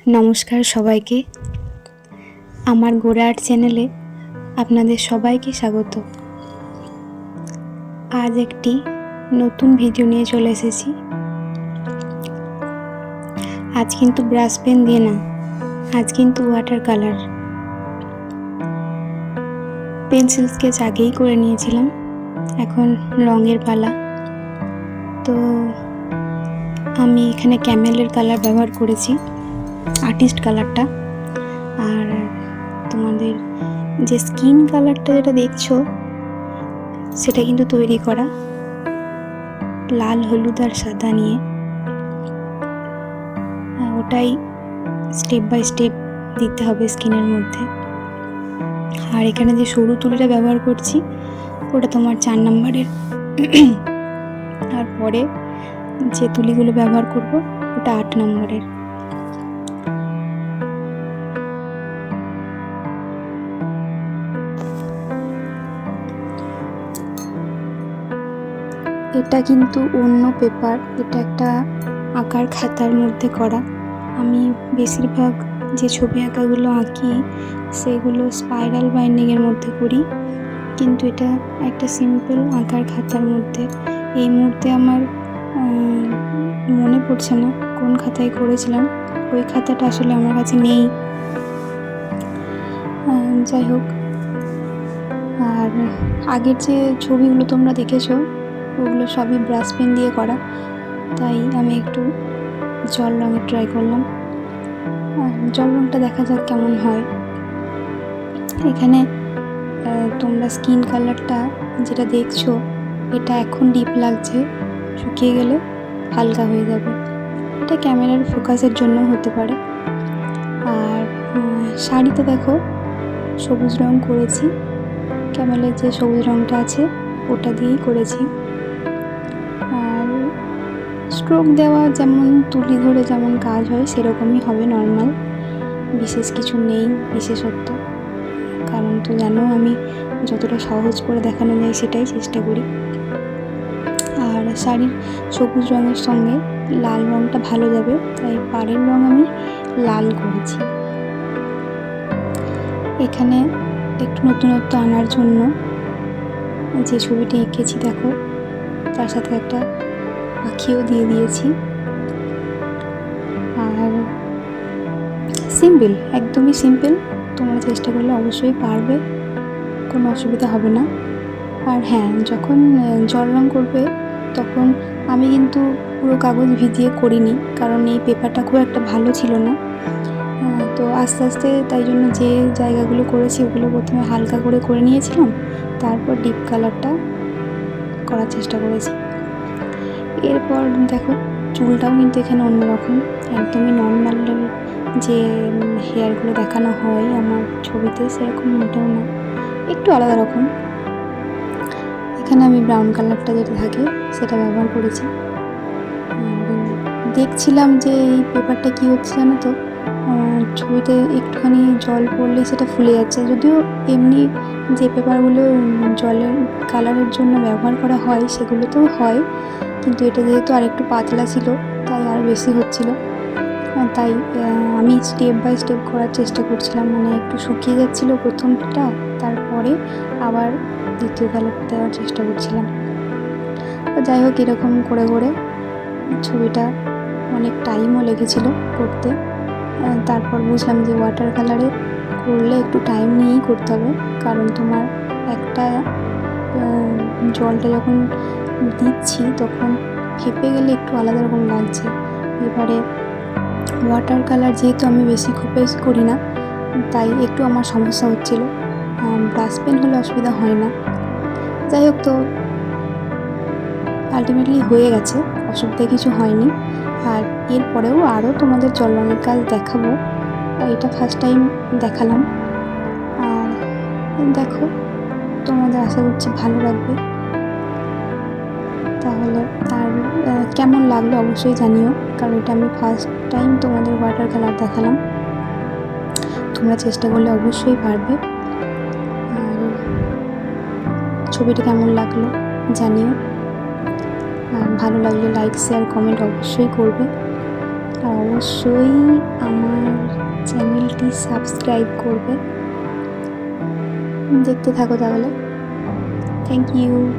নমস্কার সবাইকে, আমার গোড়া আর্ট চ্যানেলে আপনাদের সবাইকে স্বাগত। আজ একটি নতুন ভিডিও নিয়ে চলে এসেছি। আজ কিন্তু ব্রাশ পেন দিয়ে না, আজ কিন্তু ওয়াটার কালার। পেন্সিল স্কেচ আগেই করে নিয়েছিলাম, এখন রঙের পালা। তো আমি এখানে ক্যামেলের কালার ব্যবহার করেছি, আর্টিস্ট কালারটা। আর তোমাদের যে স্কিন কালারটা যেটা দেখছো সেটা কিন্তু তৈরি করা লাল, হলুদ আর সাদা নিয়ে। ওটাই স্টেপ বাই স্টেপ দিতে হবে স্কিনের মধ্যে। আর এখানে যে সরু তুলিটা ব্যবহার করছি ওটা তোমার 4 নম্বরের। আর পরে যে তুলিগুলো ব্যবহার করব ওটা 8 নম্বরের। এটা কিন্তু অন্য পেপার, এটা একটা আঁকার খাতার মধ্যে করা। আমি বেশিরভাগ যে ছবি আঁকাগুলো আঁকি সেগুলো স্পাইরাল বাইন্ডিংয়ের মধ্যে করি, কিন্তু এটা একটা সিম্পল আঁকার খাতার মধ্যে। এই মুহূর্তে আমার মনে পড়ছে না কোন খাতায় করেছিলাম, ওই খাতাটা আসলে আমার কাছে নেই। যাই হোক, আর আগের যে ছবিগুলো তোমরা দেখেছো ওগুলো সবই ব্রাশ পেন দিয়ে করা, তাই আমি একটু জল রঙের ট্রাই করলাম। জল রঙটা দেখা যাক কেমন হয়। এখানে তোমরা স্কিন কালারটা যেটা দেখছো এটা এখন ডিপ লাগছে, শুকিয়ে গেলে হালকা হয়ে যাবে। এটা ক্যামেরার ফোকাসের জন্য হতে পারে। আর শাড়িতে দেখো সবুজ রঙ করেছি, ক্যামেলের যে সবুজ রঙটা আছে ওটা দিয়েই করেছি। আর স্ট্রোক দেওয়া যেমন তুলি ধরে যেমন কাজ হয় সেরকমই হবে, নর্মাল, বিশেষ কিছু নেই বিশেষত্ব। কারণ তো জানো আমি যতটা সহজ করে দেখানো যায় সেটাই চেষ্টা করি। আর শাড়ির সবুজ রঙের সঙ্গে লাল রঙটা ভালো যাবে, তাই পাড়ের রঙ আমি লাল করেছি। এখানে একটু নতুনত্ব আনার জন্য যে ছবিটি এঁকেছি দেখো তার সাথে একটা পাখিও দিয়ে দিয়েছি। আর সিম্পল, একদমই সিম্পল, তোমরা চেষ্টা করলে অবশ্যই পারবে, কোনো অসুবিধা হবে না। আর হ্যাঁ, যখন জল রঙ করবে তখন আমি কিন্তু পুরো কাগজ ভিজিয়ে করিনি, কারণ এই পেপারটা খুব একটা ভালো ছিল না। তো আস্তে আস্তে তাই জন্য যে জায়গাগুলো করেছি ওগুলো প্রথমে হালকা করে নিয়েছিলাম, তারপর ডিপ কালারটা করার চেষ্টা করেছি। এরপর দেখো চুলটাও কিন্তু এখানে অন্যরকম, একদমই নর্মাল যে হেয়ারগুলো দেখানো হয় আমার ছবিতে সেরকম মোটেও না, একটু আলাদা রকম। এখানে আমি ব্রাউন কালারটা যেটা থাকে সেটা ব্যবহার করেছি। দেখছিলাম যে এই পেপারটা কী হচ্ছে জানো তো, ছবিতে একটুখানি জল পড়লে সেটা ফুলে যাচ্ছে। যদিও এমনি যে পেপারগুলো জলের কালারের জন্য ব্যবহার করা হয় সেগুলোতেও হয়, কিন্তু এটা যেহেতু আর একটু পাতলা ছিল তাই আর বেশি হচ্ছিল। তাই আমি স্টেপ বাই স্টেপ করার চেষ্টা করছিলাম, মানে একটু শুকিয়ে যাচ্ছিলো প্রথমটা, তারপরে আবার দ্বিতীয় কালার দেওয়ার চেষ্টা করছিলাম। তো যাই হোক, এরকম করে ছবিটা অনেক টাইমও লেগেছিল করতে। তারপর বুঝলাম যে ওয়াটার কালারে করলে একটু টাইম নিয়েই করতে হবে, কারণ তোমার একটা জলটা যখন দিচ্ছি তখন ফেপে গেলে একটু আলাদা রকম লাগছে। এবারে ওয়াটার কালার যেহেতু আমি বেশি খুব করি না, তাই একটু আমার সমস্যা হচ্ছিল। ব্রাশ পেন হলে অসুবিধা হয় না। যাই হোক, তো আলটিমেটলি হয়ে গেছে, অসুবিধা কিছু হয়নি। আর এরপরেও আরও তোমাদের জল রঙের কাজ দেখাবো, এটা ফার্স্ট টাইম দেখালাম। আর দেখো, তোমাদের আশা করছি ভালো লাগবে। তাহলে আর কেমন লাগলো অবশ্যই জানিও, কারণ এটা আমি ফার্স্ট টাইম তোমাদের ওয়াটার কালার দেখালাম। তোমরা চেষ্টা করলে অবশ্যই পারবে। আর ছবিটা কেমন লাগলো জানিও, আর ভালো লাগলে লাইক, শেয়ার, কমেন্ট অবশ্যই করবে। আর অবশ্যই আমার চ্যানেলটি সাবস্ক্রাইব করবে। দেখতে থাকো তাহলে। Thank you.